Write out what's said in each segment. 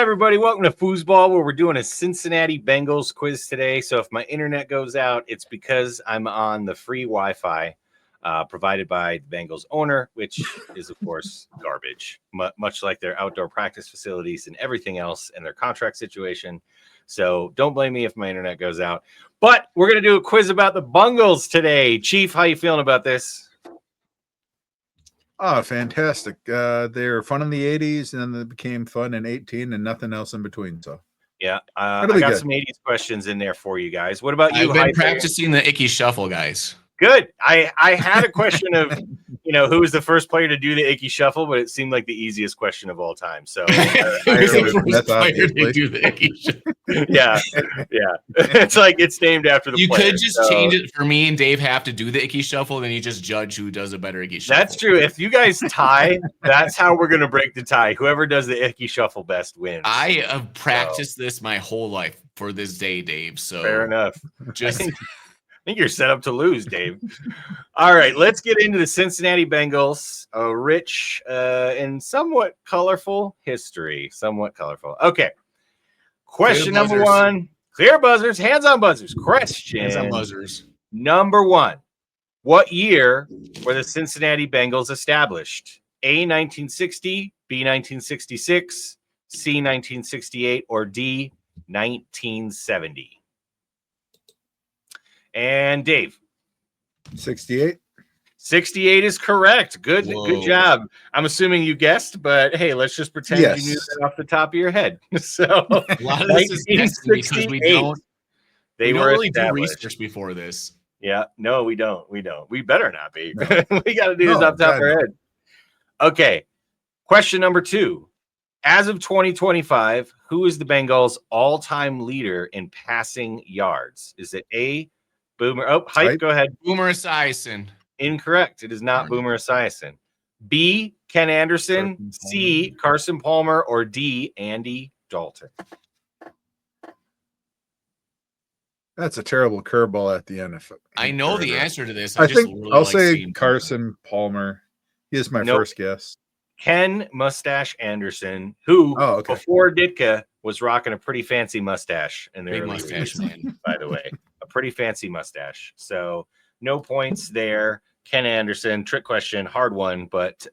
everybody? Welcome to Foosball, where we're doing a Cincinnati Bengals quiz today. So if my internet goes out, it's because I'm on the free Wi-Fi provided by the Bengals owner, which is, of course, garbage, much like their outdoor practice facilities and everything else and their contract situation. So don't blame me if my internet goes out. But we're going to do a quiz about the Bengals today. Chief, how you feeling about this? Oh, fantastic. They were fun in the 80s, and then they became fun in 18 and nothing else in between. So, yeah, I got some 80s questions in there for you guys. What about you? I've been practicing the icky shuffle, guys. Good. I had a question of, who was the first player to do the icky shuffle, but it seemed like the easiest question of all time. So the first player to do the icky shuffle. Yeah. It's like it's named after the player. You could just change it for me and Dave have to do the icky shuffle, then you just judge who does a better icky shuffle. That's true. If you guys tie, that's how we're gonna break the tie. Whoever does the icky shuffle best wins. I have practiced this my whole life for this day, Dave. So fair enough. Just I think you're set up to lose, Dave. All right, let's get into the Cincinnati Bengals, a rich and somewhat colorful history. Okay. Question number one. Clear buzzers, hands on buzzers. Question. Hands on buzzers. Number one. What year were the Cincinnati Bengals established? A, 1960, B, 1966, C, 1968, or D, 1970? And Dave. 68. 68 is correct. Good job. I'm assuming you guessed, but hey, let's just pretend you knew that off the top of your head. So a lot of this is guessing because we don't really do research before this. Yeah, no, we don't. We better not be. No. We got to do this off the top of our head. Okay. Question number two. As of 2025, who is the Bengals' all-time leader in passing yards? Is it A, Boomer? Oh, Hype, go ahead. Boomer Esiason. Incorrect. It is not Boomer Esiason. B, Ken Anderson. C, Carson Palmer. Or D, Andy Dalton. That's a terrible curveball at the end. I know the answer to this. I think I'll say Carson Palmer. He is my first guess. Ken Mustache Anderson, who before Ditka was rocking a pretty fancy mustache in the early mustache, man. By the way, a pretty fancy mustache. So no points there. Ken Anderson, trick question, hard one, but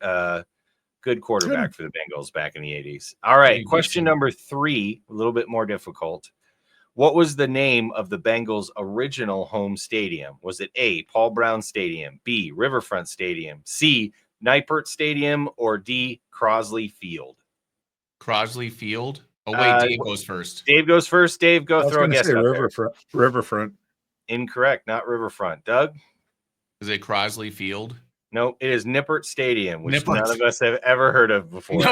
good quarterback for the Bengals back in the 80s. All right, question number three, a little bit more difficult. What was the name of the Bengals' original home stadium? Was it A, Paul Brown Stadium, B, Riverfront Stadium, C, Neipert Stadium, or D, Crosley Field? Crosley Field? Oh, wait, Dave goes first. Dave goes first. Dave, go throw a guess out Riverfront. Riverfront. Incorrect, not Riverfront. Doug? Is it Crosley Field? No, it is Nippert Stadium, which none of us have ever heard of before. We're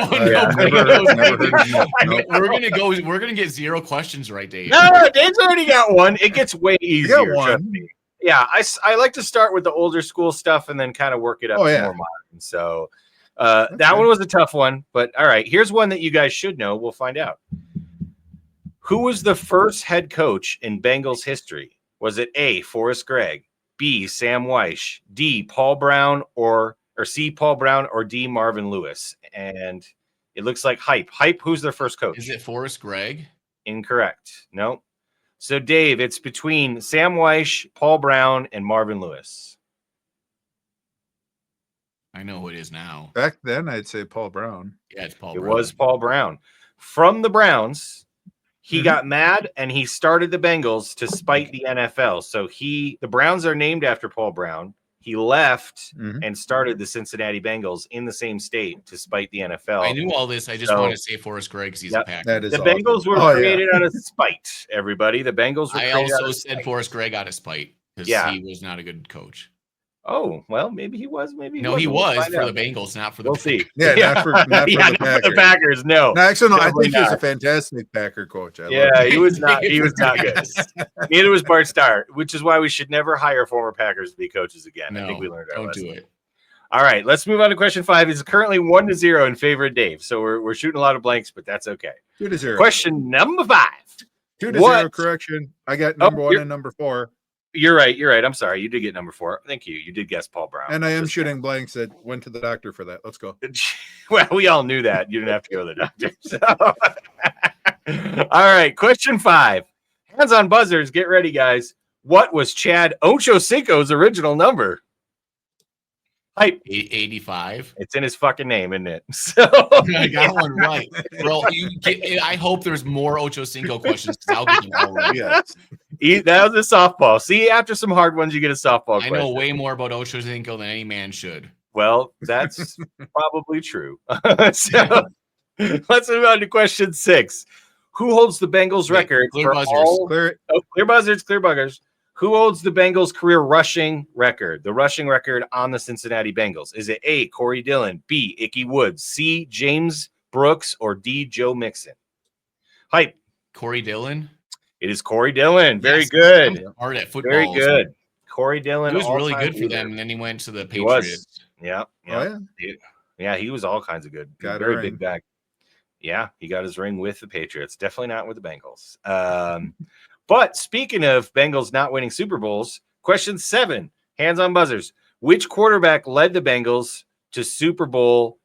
gonna get 0 questions right, Dave. No, Dave's already got one. It gets way easier. Trust me. Yeah, I like to start with the older school stuff and then kind of work it up to more modern. So that one was a tough one, but all right. Here's one that you guys should know. We'll find out. Who was the first head coach in Bengals history? Was it A, Forrest Gregg, B, Sam Weish, D, Paul Brown, or C, Paul Brown, or D, Marvin Lewis? And it looks like Hype. Hype, who's their first coach? Is it Forrest Gregg? Incorrect. No. So, Dave, it's between Sam Weish, Paul Brown, and Marvin Lewis. I know who it is now. Back then, I'd say Paul Brown. Yeah, it's Paul Brown. It was Paul Brown. From the Browns, he got mad, and he started the Bengals to spite the NFL. So the Browns are named after Paul Brown. He left and started the Cincinnati Bengals in the same state to spite the NFL. I knew all this. I just want to say Forrest Gregg because he's a Packer. The Bengals were created out of spite, everybody. The Bengals were created I also said Forrest Gregg out of spite because he was not a good coach. Oh, well, maybe he was. Maybe he was for the Bengals, not for the We'll see. Yeah, not for the Packers. No. Actually, no, I think he was a fantastic Packer coach. He was not. He was not good. Neither was Bart Starr, which is why we should never hire former Packers to be coaches again. No, I think we learned our lesson. Don't do it. All right, let's move on to question 5. It's currently 1-0 in favor of Dave, so we're shooting a lot of blanks, but that's okay. 2-0. Question number 5. 2-0. Correction. I got number 1 and number 4. You're right. I'm sorry. You did get number 4. Thank you. You did guess Paul Brown. And I am shooting blanks. That went to the doctor for that. Let's go. Well, we all knew that. You didn't have to go to the doctor. So. All right, question 5. Hands on buzzers. Get ready, guys. What was Chad Ochocinco's original number? Hype. 85. It's in his fucking name, isn't it? So I got one right, bro. I hope there's more Ochocinco questions because I'll get them all right. Yes. That was a softball. See, after some hard ones, you get a softball. I know way more about Ochocinco than any man should. Well, that's probably true. So let's move on to question 6. Who holds the Bengals record clear for buzzers. all clear buzzers, clear buggers? Who holds the Bengals career rushing record? The rushing record on the Cincinnati Bengals. Is it A, Corey Dillon, B, Ickey Woods, C, James Brooks, or D, Joe Mixon? Hype. Corey Dillon. It is Corey Dillon. Very good. I'm hard at football. Very good. Corey Dillon. He was really good for them, and then he went to the Patriots. He was. Yeah. Yeah, he was all kinds of good. Very big back. Yeah, he got his ring with the Patriots. Definitely not with the Bengals. But speaking of Bengals not winning Super Bowls, question 7, hands on buzzers. Which quarterback led the Bengals to Super Bowl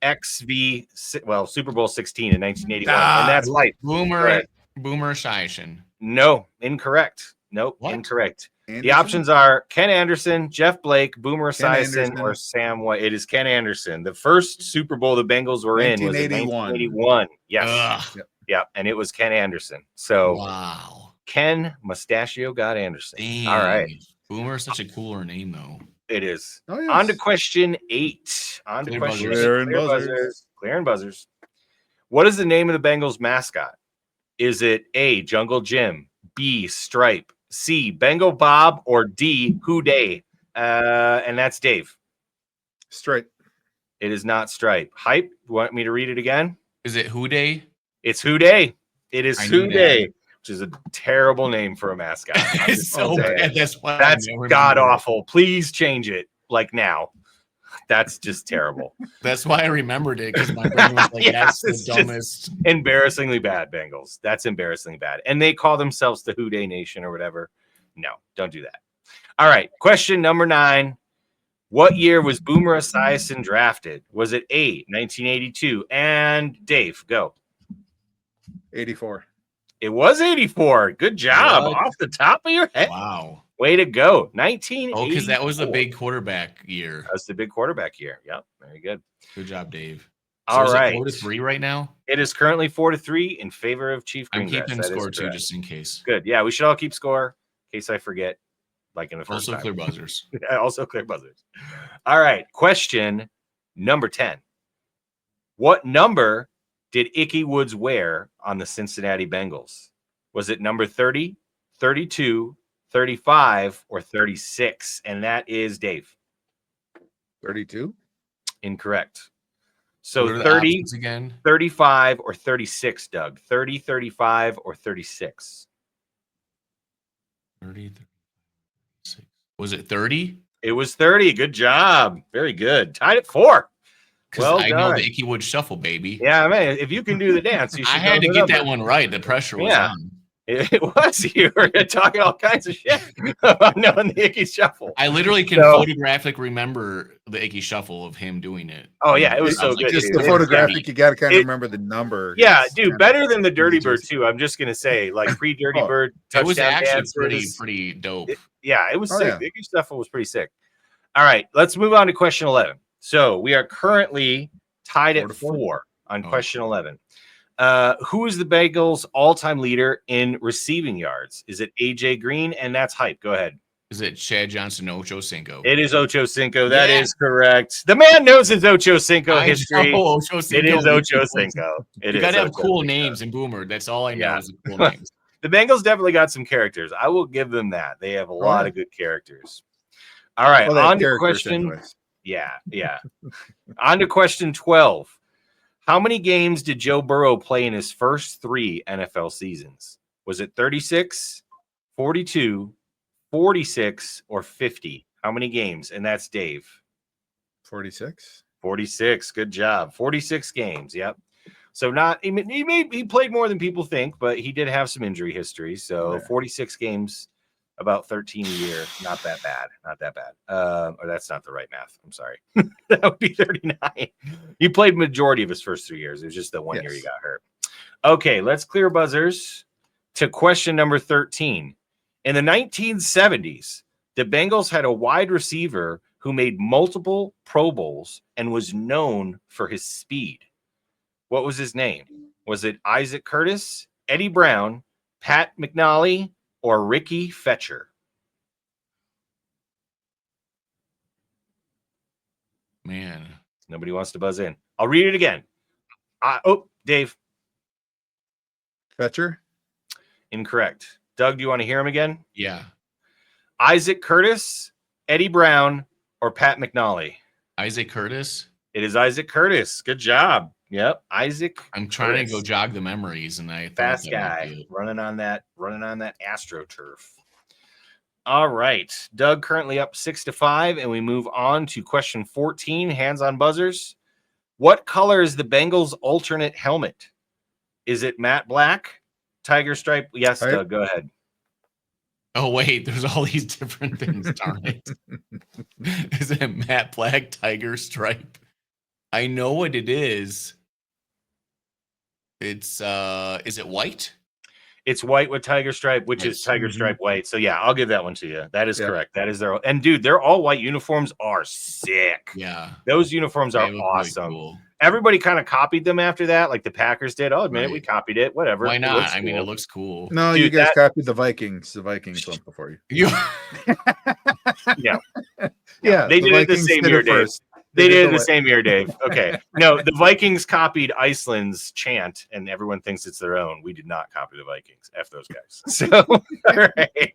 Super Bowl 16 in 1981? And that's like Boomer Esiason. No, incorrect. Nope, incorrect. Anderson? The options are Ken Anderson, Jeff Blake, Boomer Esiason, or Sam White. It is Ken Anderson. The first Super Bowl the Bengals were in was in 1981. Yes. Yep. And it was Ken Anderson. So wow. Ken Mustachio got Anderson. Dang. All right. Boomer is such a cooler name, though. It is. Oh, yes. On to question 8. Clear and buzzers. What is the name of the Bengals mascot? Is it A, Jungle Jim, B, Stripe, C, Bengal Bob, or D, Who Day? And that's Dave. Stripe. It is not Stripe. Hype, you want me to read it again? Is it Who Day? It's Who Day. It is Who Day, which is a terrible name for a mascot. It's so bad. That's god awful. Please change it like now. That's just terrible. That's why I remembered it, because my brain was like, that's the dumbest. Embarrassingly bad, Bengals. That's embarrassingly bad. And they call themselves the Who Day Nation or whatever. No, don't do that. All right. Question number 9. What year was Boomer Esiason drafted? Was it A, 1982? And Dave, go. 84. It was 84. Good job. Off the top of your head. Wow. Way to go. 1984. Oh, because that was the big quarterback year. That's the big quarterback year. Yep. Very good. Good job, Dave. All right. 4-3 right now? It is currently 4-3 in favor of Chief Green. I'm keeping score too, just in case. Good. Yeah, we should all keep score in case I forget. Like in the first time. Clear buzzers. Also clear buzzers. All right. Question number 10. What number did Ickey Woods wear on the Cincinnati Bengals? Was it number 30, 32, 35, or 36? And that is Dave. 32? Incorrect. So 30, again? 35, or 36, Doug. 30, 35, or 36? 30, 36. Was it 30? It was 30. Good job. Very good. Tied at 4. Well, I know the Ickey Woods shuffle, baby. Yeah, man. If you can do the dance, you should. I had to get that one right. The pressure was on. It was. You were talking all kinds of shit about knowing the Ickey shuffle. I literally can photographically remember the Ickey shuffle of him doing it. Oh yeah, it was so good. Just the photographic, you got to kind of remember the number. Yeah, dude, better than the Dirty Bird too. I'm just gonna say, like pre-Dirty Bird, it was actually pretty dope. It was sick. The Ickey shuffle was pretty sick. All right, let's move on to question 11. So we are currently tied at 4 on question 11. Who is the Bengals' all-time leader in receiving yards? Is it AJ Green? And that's Hype. Go ahead. Is it Chad Johnson, Ochocinco? It is Ochocinco. That is correct. The man knows his Ochocinco history. It is Ochocinco. You got to have cool names in Boomer. That's all I know is the cool names. The Bengals definitely got some characters. I will give them that. They have a lot of good characters. All right, on to question. Yeah. On to question 12. How many games did Joe Burrow play in his first 3 NFL seasons? Was it 36, 42, 46, or 50? How many games? And that's Dave. 46. 46. Good job. 46 games. Yep. So he played more than people think, but he did have some injury history. So 46 games, about 13 a year. Not that bad. Or that's not the right math. I'm sorry. That would be 39. He played majority of his first 3 years. It was just the one year he got hurt. Okay, let's clear buzzers to question number 13. In the 1970s, the Bengals had a wide receiver who made multiple Pro Bowls and was known for his speed. What was his name? Was it Isaac Curtis, Eddie Brown, Pat McNally, or Ricky Fetcher? Man. Nobody wants to buzz in. I'll read it again. Dave. Fetcher? Incorrect. Doug, do you want to hear him again? Yeah. Isaac Curtis, Eddie Brown, or Pat McNally? Isaac Curtis? It is Isaac Curtis. Good job. Yep, Isaac. I'm trying to go jog the memories, and I fast guy running on that AstroTurf. All right, Doug currently up 6-5, and we move on to question 14. Hands on buzzers. What color is the Bengals' alternate helmet? Is it matte black, tiger stripe? Yes, Doug, go ahead. Oh wait, there's all these different things. Darn it! Is it matte black, tiger stripe? I know what it is. It's is it white? It's white with tiger stripe, which is tiger stripe white. So yeah, I'll give that one to you. That is correct. That is their, and dude, their all white uniforms are sick. Yeah, those uniforms are awesome. Cool. Everybody kind of copied them after that, like the Packers did. I'll admit it, we copied it. Whatever. Why not? I mean, it looks cool. No, dude, you guys copied the Vikings. The Vikings went before you. Yeah. They did it the same year, Dave. They did it the same year, Dave. Okay. No, the Vikings copied Iceland's chant, and everyone thinks it's their own. We did not copy the Vikings. F those guys. So, all right.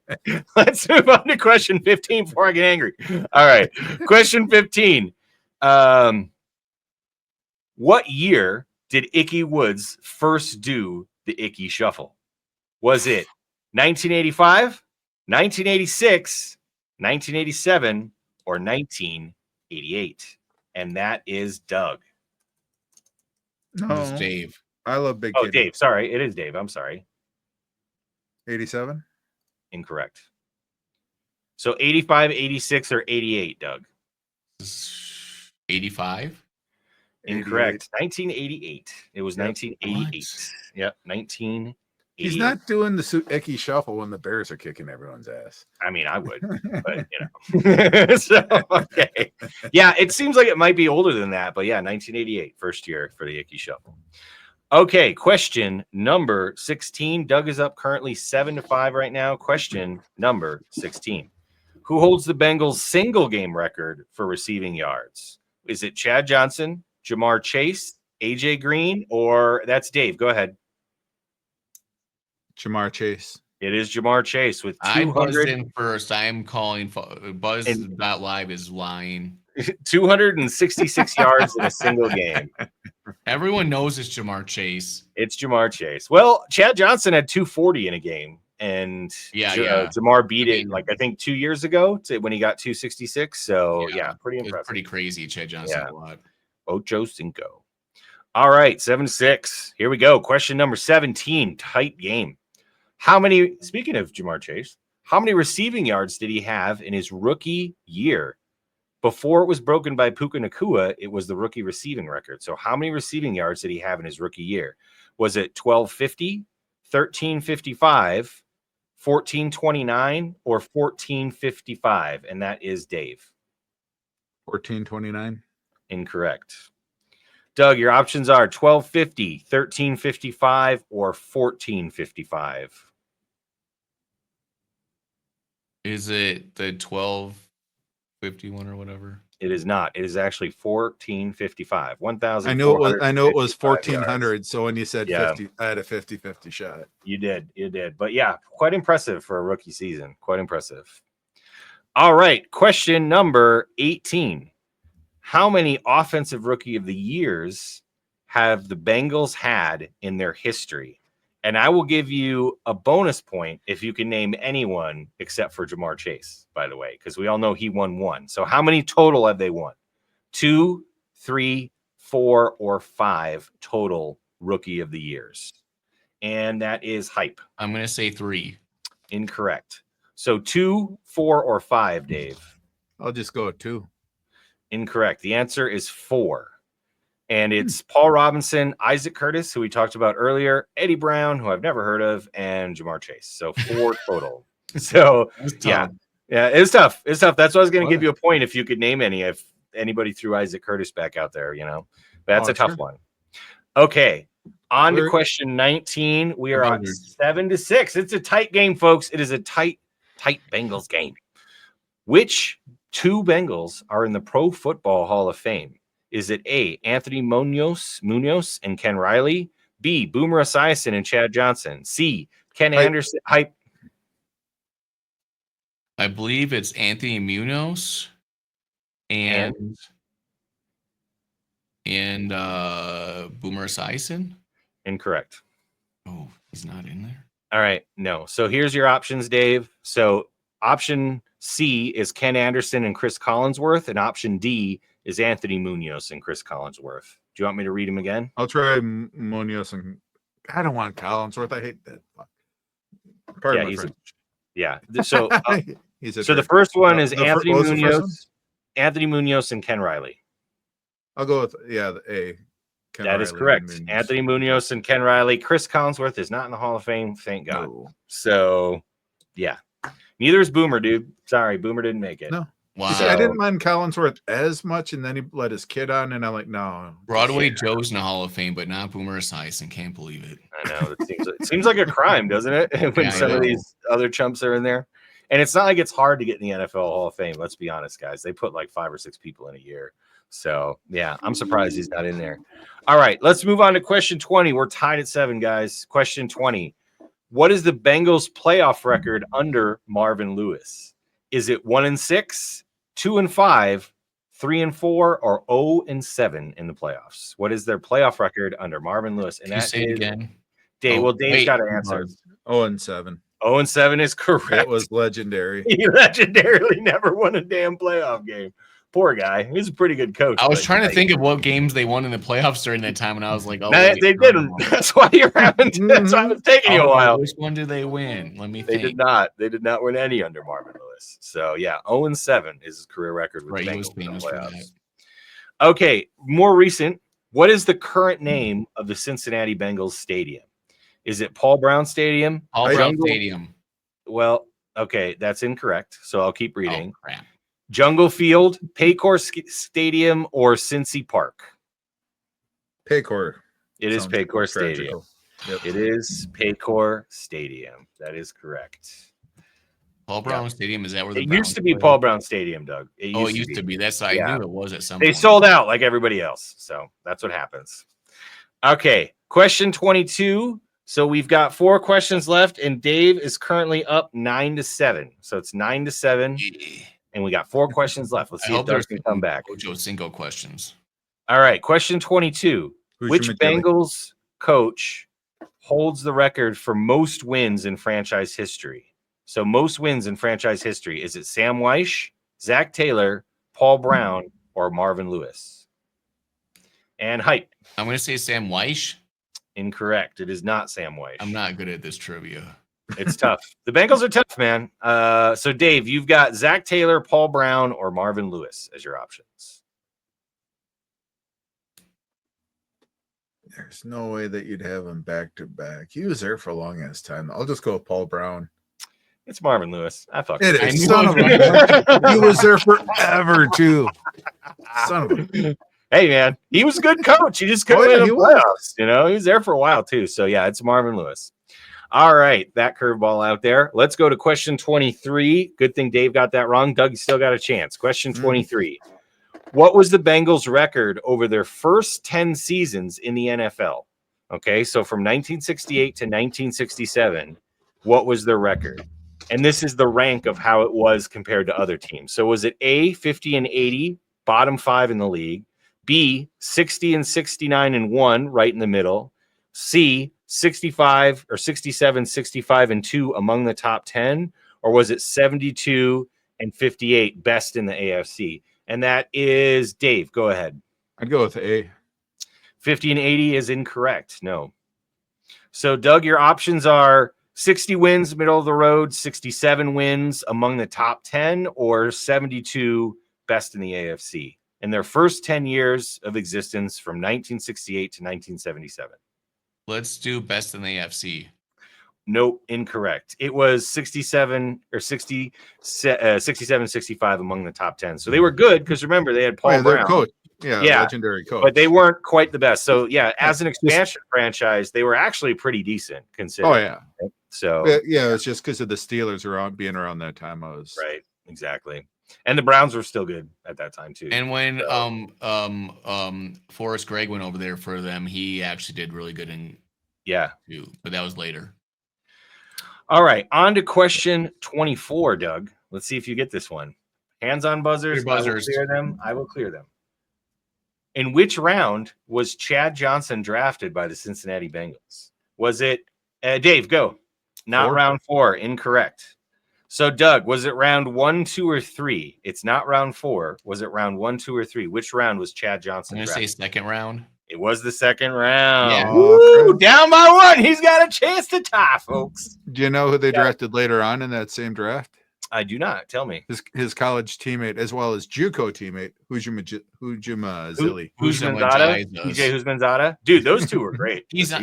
Let's move on to question 15 before I get angry. All right. Question 15. What year did Ickey Woods first do the Ickey Shuffle? Was it 1985, 1986, 1987, or 1988? And that is Doug. No, it's Dave. I love Big Kid. Dave. Sorry. It is Dave. I'm sorry. 87? Incorrect. So 85, 86, or 88, Doug? 85? Incorrect. 1988. It was 1988. What? Yep, 1988. He's not doing the Ickey Shuffle when the Bears are kicking everyone's ass. I mean, I would, but So, okay. Yeah, it seems like it might be older than that, but yeah, 1988, first year for the Ickey Shuffle. Okay, question number 16. Doug is up currently 7-5 right now. Question number 16. Who holds the Bengals' single game record for receiving yards? Is it Chad Johnson, Jamar Chase, AJ Green, or that's Dave? Go ahead. Jamar Chase. It is Jamar Chase with 200. I buzzed in first. I am calling Buzz.live is lying. 266 yards in a single game. Everyone knows it's Jamar Chase. It's Jamar Chase. Well, Chad Johnson had 240 in a game, and Jamar beat it like I think 2 years ago when he got 266. So pretty impressive. It's pretty crazy. Chad Johnson a lot. Ocho Cinco. All right, 7-6. Here we go. Question number 17. Tight game. Speaking of Jamar Chase, how many receiving yards did he have in his rookie year? Before it was broken by Puka Nacua, it was the rookie receiving record. So how many receiving yards did he have in his rookie year? Was it 1250, 1355, 1429, or 1455? And that is Dave. 1429. Incorrect. Doug, your options are 1250, 1355, or 1455. Is it the 1251 or whatever? It is not. It is actually 1455. 1,000. I know it was 1400. Yards. So when you said 50, I had a 50-50 shot. You did. But yeah, quite impressive for a rookie season. Quite impressive. All right. Question number 18. How many offensive rookie of the years have the Bengals had in their history? And I will give you a bonus point if you can name anyone except for Jamar Chase, by the way, because we all know he won one. So how many total have they won? 2, 3, 4, or 5 total rookie of the years. And that is Hype. I'm going to say 3. Incorrect. So 2, 4, or 5, Dave? I'll just go with 2. Incorrect. The answer is 4. And it's Paul Robinson, Isaac Curtis, who we talked about earlier, Eddie Brown, who I've never heard of, and Jamar Chase. So 4 total. So yeah, it's tough. It's tough. That's why I was going to give you a point if you could name any. If anybody threw Isaac Curtis back out there, But that's a tough one. Okay, on to question 19. We are on 7-6. It's a tight game, folks. It is a tight Bengals game. Which 2 Bengals are in the Pro Football Hall of Fame? Is it A, Anthony Munoz and Ken Riley? B, Boomer Esiason and Chad Johnson? C, Ken Anderson? Hype. I believe it's Anthony Munoz and Boomer Esiason. Incorrect. Oh, he's not in there. All right, no. So here's your options, Dave. So option C is Ken Anderson and Chris Collinsworth, and option D is Anthony Munoz and Chris Collinsworth. Do you want me to read them again? I'll try Munoz and I don't want Collinsworth. I hate that. Pardon my French. So so the first one is Anthony Munoz and Ken Riley. I'll go with the A. Ken Riley is correct. Anthony Munoz and Ken Riley. Chris Collinsworth is not in the Hall of Fame, thank God. No. So yeah, neither is Boomer, dude. Sorry, Boomer didn't make it. No. Wow. See, I didn't mind Collinsworth as much, and then he let his kid on, and I'm like, no. Broadway Joe's in the Hall of Fame, but not Boomer Esiason. Can't believe it. I know. It seems like a crime, doesn't it? When some of these other chumps are in there. And it's not like it's hard to get in the NFL Hall of Fame. Let's be honest, guys. They put like 5 or 6 people in a year. So, yeah, I'm surprised he's not in there. All right, let's move on to question 20. We're tied at 7, guys. Question 20. What is the Bengals playoff record under Marvin Lewis? Is it 1-6, 2-5, 3-4, or 0-7 in the playoffs? What is their playoff record under Marvin Lewis? And that is again. Dave. Dave's got to answer. 0-7. 0-7 is correct. It was legendary. He legendarily never won a damn playoff game. Poor guy. He's a pretty good coach. I was trying to think of what games they won in the playoffs during that time, and I was like, "Oh, they didn't." That's why you're having. That's why it's taking you a while. Which one did they win? Let me think. They did not. They did not win any under Marvin Lewis. So yeah, 0-7 is his career record with the Bengals in the playoffs. Okay, more recent. What is the current name of the Cincinnati Bengals stadium? Is it Paul Brown Stadium? Paul Brown Stadium. Well, okay, that's incorrect. So I'll keep reading. Oh, crap. Jungle Field, Paycor Stadium, or Cincy Park? Paycor. It is Paycor Stadium. Yep. It is Paycor Stadium. That is correct. Paul Brown Stadium, is that where it used to be? Paul Brown Stadium, Doug. It used to be. That's I knew it was at some point. They sold out like everybody else. So that's what happens. Okay. Question 22. So we've got 4 questions left, and Dave is currently up 9-7. So it's 9-7. Yeah. And we got 4 questions left. Let's see if Doug can come back. Joe Cinco questions. All right. Question 22. Which Bengals coach holds the record for most wins in franchise history? So most wins in franchise history. Is it Sam Weish, Zach Taylor, Paul Brown, or Marvin Lewis? And hype. I'm going to say Sam Weish. Incorrect. It is not Sam Weish. I'm not good at this trivia. It's tough. The Bengals are tough, man. So, Dave, you've got Zach Taylor, Paul Brown, or Marvin Lewis as your options. There's no way that you'd have him back to back. He was there for a long ass time. I'll just go with Paul Brown. It's Marvin Lewis. I fucking it is. Son of a He was there forever too. Son of a. Hey man, he was a good coach. He just couldn't win the playoffs. You know, he was there for a while too. So yeah, it's Marvin Lewis. All right, that curveball out there. Let's go to question 23. Good thing Dave got that wrong. Doug, you still got a chance. Question 23. What was the Bengals' record over their first 10 seasons in the NFL? Okay, so from 1968 to 1967, what was their record? And this is the rank of how it was compared to other teams. So was it A, 50-80, bottom 5 in the league? B, 60-69-1, right in the middle? C, 65 or 67-65-2 among the top 10? Or was it 72-58, best in the AFC? And that is Dave. Go ahead. I'd go with A. 50-80 is incorrect. No. So, Doug, your options are 60 wins, middle of the road, 67 wins among the top 10, or 72 best in the AFC. in their first 10 years of existence from 1968 to 1977? Let's do best in the AFC. Nope, incorrect. It was 67 or 67, 65 among the top 10. So they were good because remember they had Paul Brown. Coach. Yeah, legendary coach. But they weren't quite the best. So yeah, as an expansion franchise, they were actually pretty decent considering. Oh yeah. Right? So yeah, it's just because of the Steelers being around that time. Right, exactly. And the Browns were still good at that time too. And when Forrest Gregg went over there for them, he actually did really good in too, but that was later. All right, on to question 24, Doug. Let's see if you get this one. Hands on buzzers. I will clear them. In which round was Chad Johnson drafted by the Cincinnati Bengals? Was it Dave? Go. Not 4? Round 4. Incorrect. So, Doug, was it round 1, 2, or 3? It's not round 4. Was it round 1, 2, or 3? Which round was Chad Johnson I'm going to say second round. It was the second round. Yeah. Woo, down by 1. He's got a chance to tie, folks. Do you know who they drafted later on in that same draft? I do not. Tell me. His college teammate as well as JUCO teammate, Hujima-Zili. Huzmanzada. Dude, those two were great. He's on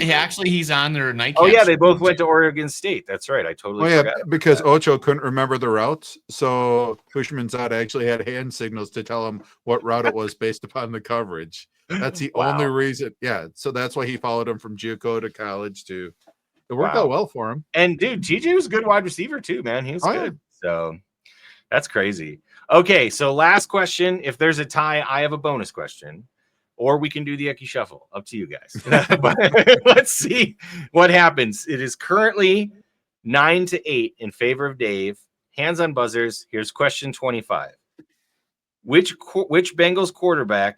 their night. Oh yeah, they both went to Oregon State. That's right. I totally forgot. Because Ocho couldn't remember the routes, so Huzmanzada actually had hand signals to tell him what route it was based upon the coverage. That's the only reason. Yeah, so that's why he followed him from JUCO to college too. It worked out well for him. And dude, TJ was a good wide receiver too, man. He was good. So that's crazy. Okay, so last question. If there's a tie, I have a bonus question, or we can do the Icky Shuffle. Up to you guys. But let's see what happens. It is currently 9-8 in favor of Dave. Hands on buzzers. Here's question 25. Which Bengals quarterback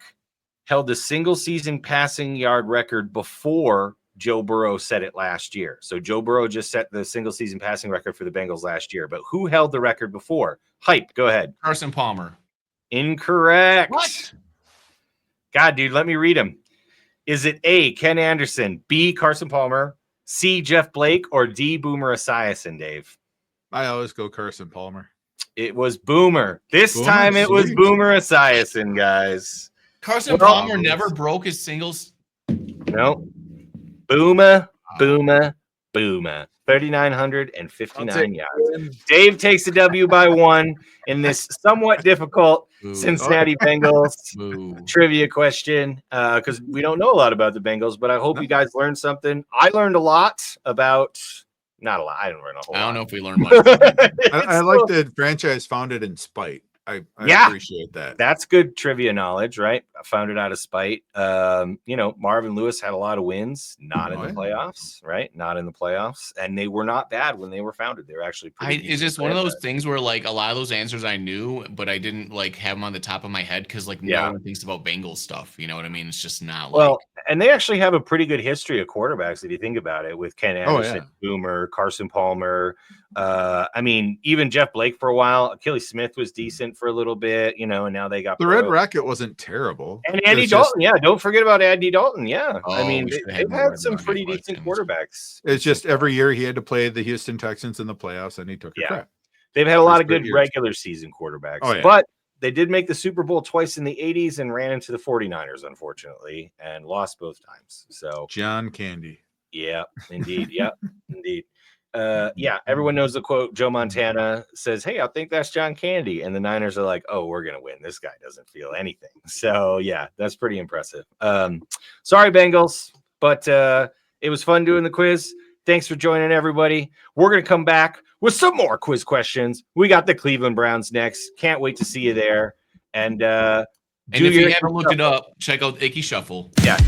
held the single season passing yard record before Joe Burrow set it last year? So Joe Burrow just set the single season passing record for the Bengals last year, but who held the record before? Hype, go ahead. Carson Palmer. Incorrect. What? God, dude, let me read them. Is it A, Ken Anderson, B, Carson Palmer, C, Jeff Blake, or D, Boomer Esiason, Dave? I always go Carson Palmer. It was Boomer. This time it was Boomer Esiason, guys. Carson Palmer never broke his singles. No. Boomer. 3,959 yards. Dave takes the W by 1 in this somewhat difficult Cincinnati Bengals trivia question because we don't know a lot about the Bengals, but I hope you guys learned something. I learned a lot about not a lot. I didn't learn a whole lot. I don't know if we learned much. I like the franchise founded in spite. I appreciate that. That's good trivia knowledge, right? I found it out of spite. Marvin Lewis had a lot of wins, not in the playoffs, right? Not in the playoffs. And they were not bad when they were founded. They were actually pretty It's just one of those things where like a lot of those answers I knew, but I didn't like have them on the top of my head because no one thinks about Bengals stuff. You know what I mean? It's just not and they actually have a pretty good history of quarterbacks if you think about it, with Ken Anderson, Boomer, Carson Palmer. Even Jeff Blake for a while. Achilles Smith was decent for a little bit, and now they got the Red Rocket wasn't terrible. And Andy Dalton, don't forget about Andy Dalton. They've had some pretty decent quarterbacks. It's just every year he had to play the Houston Texans in the playoffs, and he took a crap. They've had a lot of good regular season quarterbacks, but they did make the Super Bowl twice in the 80s and ran into the 49ers, unfortunately, and lost both times. So John Candy. Yeah, indeed. Yeah, indeed. Everyone knows the quote. Joe Montana says, "Hey, I think that's John Candy," and the Niners are like, "Oh, we're gonna win. This guy doesn't feel anything." So yeah, that's pretty impressive. Sorry, Bengals, but it was fun doing the quiz. Thanks for joining, everybody. We're gonna come back with some more quiz questions. We got the Cleveland Browns next. Can't wait to see you there. And if you haven't looked it up, check out Icky Shuffle. Yeah.